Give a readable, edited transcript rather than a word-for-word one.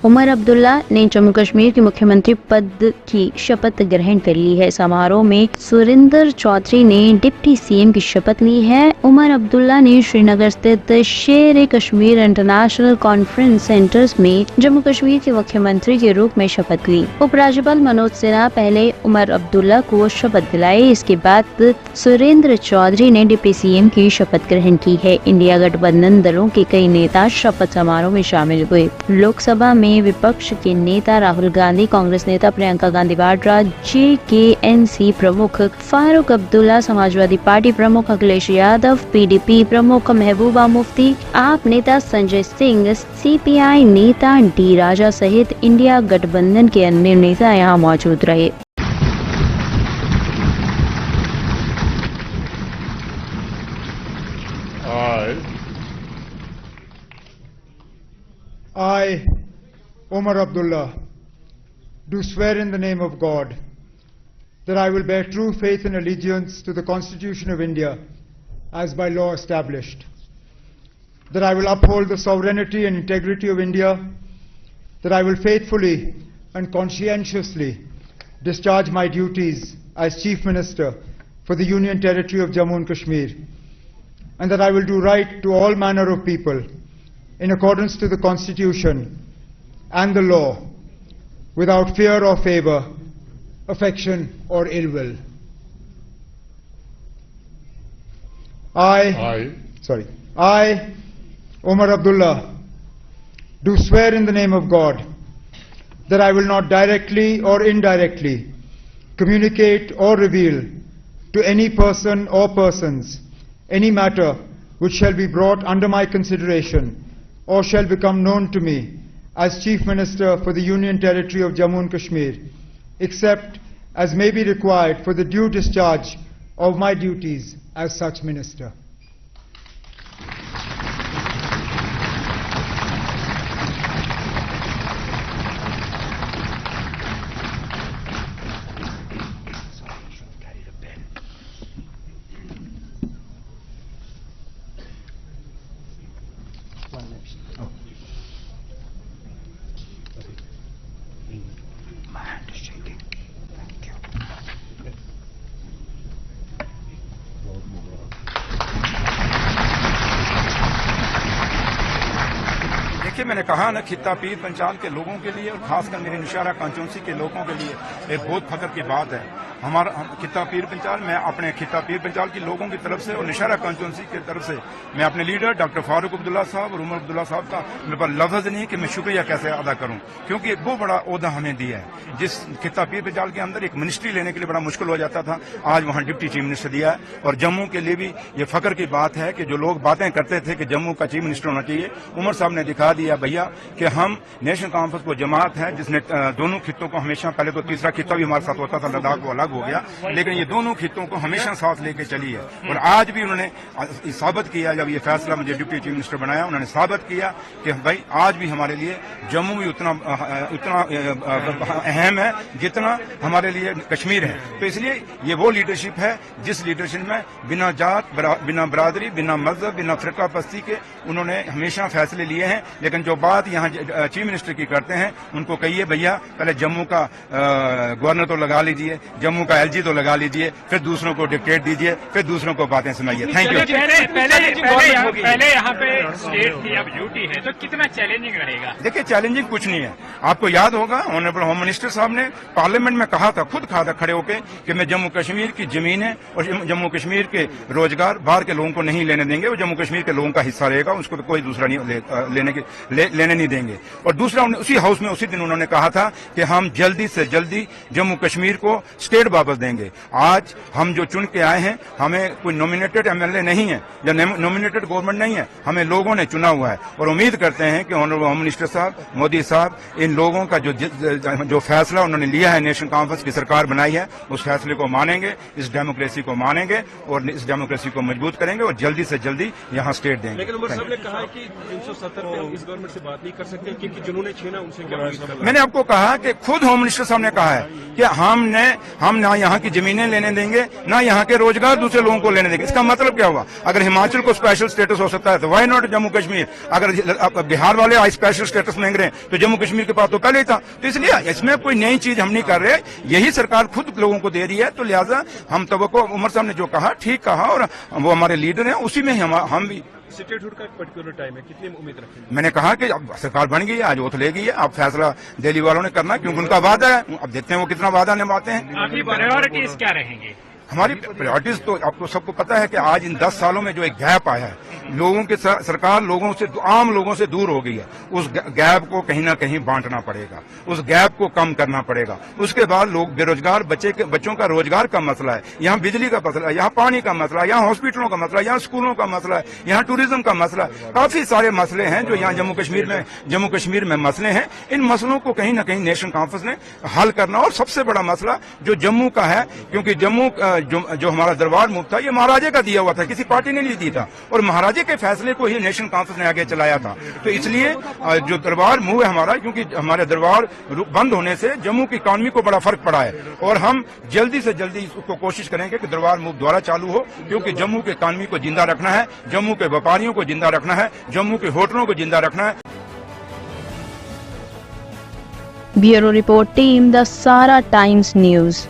उमर अब्दुल्ला ने जम्मू कश्मीर के मुख्यमंत्री पद की शपथ ग्रहण कर ली है। समारोह में सुरेंद्र चौधरी ने डिप्टी सीएम की शपथ ली है। उमर अब्दुल्ला ने श्रीनगर स्थित शेर कश्मीर इंटरनेशनल कॉन्फ्रेंस सेंटर्स में जम्मू कश्मीर के मुख्यमंत्री के रूप में शपथ ली। उपराज्यपाल मनोज सिन्हा पहले उमर अब्दुल्ला को शपथ दिलाई। इसके बाद सुरेंद्र चौधरी ने डिप्टी सीएम की शपथ ग्रहण की है। इंडिया गठबंधन दलों के कई नेता शपथ समारोह में शामिल हुए। लोकसभा में विपक्ष के नेता राहुल गांधी, कांग्रेस नेता प्रियंका गांधी वाड्रा, JKNC प्रमुख फारूक अब्दुल्ला, समाजवादी पार्टी प्रमुख अखिलेश यादव, PDP प्रमुख महबूबा मुफ्ती, आप नेता संजय सिंह, CPI नेता D राजा सहित इंडिया गठबंधन के अन्य नेता यहाँ मौजूद रहे। I, Omar Abdullah, do swear in the name of God that I will bear true faith and allegiance to the Constitution of India as by law established, that I will uphold the sovereignty and integrity of India, that I will faithfully and conscientiously discharge my duties as Chief Minister for the Union Territory of Jammu and Kashmir, and that I will do right to all manner of people in accordance to the Constitution and the law, without fear or favor, affection or ill will. I, Omar Abdullah, do swear in the name of God that I will not directly or indirectly communicate or reveal to any person or persons any matter which shall be brought under my consideration or shall become known to me as Chief Minister for the Union Territory of Jammu and Kashmir, except as may be required for the due discharge of my duties as such Minister. देखिए, मैंने कहा ना, खित्ता पीर पंचाल के लोगों के लिए और खासकर मेरे नौशहरा कॉन्स्टिट्यूंसी के लोगों के लिए एक बहुत फख्र की बात है। हमारा खित्ता पीर पंचाल, मैं अपने खित्ता पीर पंचाल के लोगों की तरफ से और नौशहरा कॉन्स्टिट्यूंसी की तरफ से मैं अपने लीडर डॉक्टर फारूक अब्दुल्ला साहब और उमर अब्दुल्ला साहब का मेरे पास लफ्ज नहीं कि मैं शुक्रिया कैसे अदा करूं, क्योंकि एक बहुत बड़ा ओहदा हमें दिया है। जिस खित्ता पीर पंचाल के अंदर एक मिनिस्ट्री लेने के लिए बड़ा मुश्किल हो जाता था, आज वहां डिप्टी चीफ मिनिस्टर दिया है। और जम्मू के लिए भी ये फख्र की बात है कि जो लोग बातें करते थे कि जम्मू का चीफ मिनिस्टर होना चाहिए, उमर साहब ने दिखा दिया भैया कि हम नेशनल कॉन्फ्रेंस को जमात है जिसने दोनों खित्तों को हमेशा, पहले तो तीसरा खित्ता भी हमारे साथ होता था, लद्दाख वो अलग हो गया, लेकिन ये दोनों खित्तों को हमेशा साथ लेके चली है। और आज भी उन्होंने साबित किया, जब ये फैसला मुझे डिप्टी चीफ मिनिस्टर बनाया, उन्होंने साबित किया कि भाई आज भी हमारे लिए जम्मू भी उतना अहम है जितना हमारे लिए कश्मीर है। तो इसलिए ये वो लीडरशिप है जिस लीडरशिप में बिना जात, बिना बरादरी, बिना मजहब, बिना फिरका पस्ती के उन्होंने हमेशा फैसले लिए हैं। लेकिन जो बात यहाँ चीफ मिनिस्टर की करते हैं, उनको कहिए भैया पहले जम्मू का गवर्नर तो लगा लीजिए, जम्मू का LG तो लगा लीजिए, फिर दूसरों को डिक्टेट दीजिए, फिर दूसरों को बातें सुनाइए। Thank you. पहले यहाँ पे स्टेट की अब ड्यूटी है, तो कितना चैलेंजिंग रहेगा? देखिए, चैलेंजिंग कुछ नहीं है। आपको याद होगा ऑनरेबल होम मिनिस्टर साहब ने पार्लियामेंट में कहा था, खुद कहा था खड़े होकर कि मैं जम्मू कश्मीर की जमीनें और जम्मू कश्मीर के रोजगार बाहर के लोगों को नहीं लेने देंगे, वो जम्मू कश्मीर के लोगों का हिस्सा रहेगा, उसको तो कोई दूसरा नहीं लेने नहीं देंगे। और दूसरा, उसी हाउस में उसी दिन उन्होंने कहा था कि हम जल्दी से जल्दी जम्मू कश्मीर को स्टेट वापस देंगे। आज हम जो चुन के आए हैं, हमें कोई नॉमिनेटेड MLA नहीं है या नॉमिनेटेड गवर्नमेंट नहीं है, हमें लोगों ने चुना हुआ है। और उम्मीद करते हैं कि ऑनरेबल होम मिनिस्टर साहब, मोदी साहब, इन लोगों का जो फैसला उन्होंने लिया है, नेशनल कॉन्फ्रेंस की सरकार बनाई है, उस फैसले को मानेंगे, इस डेमोक्रेसी को मानेंगे और इस डेमोक्रेसी को मजबूत करेंगे और जल्दी से जल्दी यहाँ स्टेट देंगे। लेकिन उमर साहब ने कहा है कि 370 पे इस गवर्नमेंट से बात नहीं कर सकते क्योंकि जिन्होंने छीना उनसे क्या उम्मीद करना? मैंने आपको कहा कि खुद होम मिनिस्टर साहब ने कहा है कि हम ना यहाँ की जमीनें लेने देंगे, ना यहाँ के रोजगार दूसरे लोगों को लेने देंगे। इसका मतलब क्या हुआ? अगर हिमाचल को स्पेशल स्टेटस हो सकता है तो वाई नॉट जम्मू कश्मीर? अगर बिहार वाले आज स्पेशल स्टेटस मांग रहे हैं तो जम्मू कश्मीर के पास तो पहले ही था। तो इसलिए इसमें कोई नई चीज हम नहीं कर रहे, यही सरकार खुद लोगों को दे रही है। तो लिहाजा हम तवक्को, उमर साहब ने जो कहा ठीक कहा, और वो हमारे लीडर हैं, उसी में हम भी। स्टेटहुड का एक पर्टिकुलर टाइम है, कितनी उम्मीद रखेंगे? मैंने कहा कि अब सरकार बन गई है, आज ओथ ले गई है, अब फैसला दिल्ली वालों ने करना, क्योंकि उनका वादा है। अब देखते हैं वो कितना वादा निभाते हैं। आपकी प्रायोरिटीज क्या रहेंगी? हमारी प्रायोरिटीज तो आपको सबको पता है कि आज इन 10 सालों में जो एक गैप आया है, लोगों के सरकार लोगों से, आम लोगों से दूर हो गई है। उस गैप को कहीं ना कहीं बांटना पड़ेगा, उस गैप को कम करना पड़ेगा। उसके बाद लोग बेरोजगार बच्चों का रोजगार का मसला है, यहाँ बिजली का मसला है, यहाँ पानी का मसला है, यहाँ हॉस्पिटलों का मसला है, यहाँ स्कूलों का मसला है, यहाँ टूरिज्म का मसला है। काफी सारे मसले हैं जो यहाँ जम्मू कश्मीर में मसले हैं। इन मसलों को कहीं ना कहीं नेशनल कॉन्फ्रेंस ने हल करना। और सबसे बड़ा मसला जो जम्मू का है, क्योंकि जम्मू जो हमारा दरबार मुफ्त था, ये महाराजे का दिया हुआ था, किसी पार्टी ने नहीं दिया था, और महाराजे के फैसले को ही नेशनल कॉन्फ्रेंस ने आगे चलाया था। तो इसलिए जो दरबार मुंह है हमारा, क्योंकि हमारे दरबार बंद होने से जम्मू की इकॉनमी को बड़ा फर्क पड़ा है, और हम जल्दी से जल्दी उसको कोशिश करेंगे कि दरबार मुंह दोबारा चालू हो, क्योंकि जम्मू की इकॉनमी को जिंदा रखना है, जम्मू के व्यापारियों को जिंदा रखना है, जम्मू के होटलों को जिंदा रखना है। ब्यूरो रिपोर्ट टीम, द सारा टाइम्स न्यूज।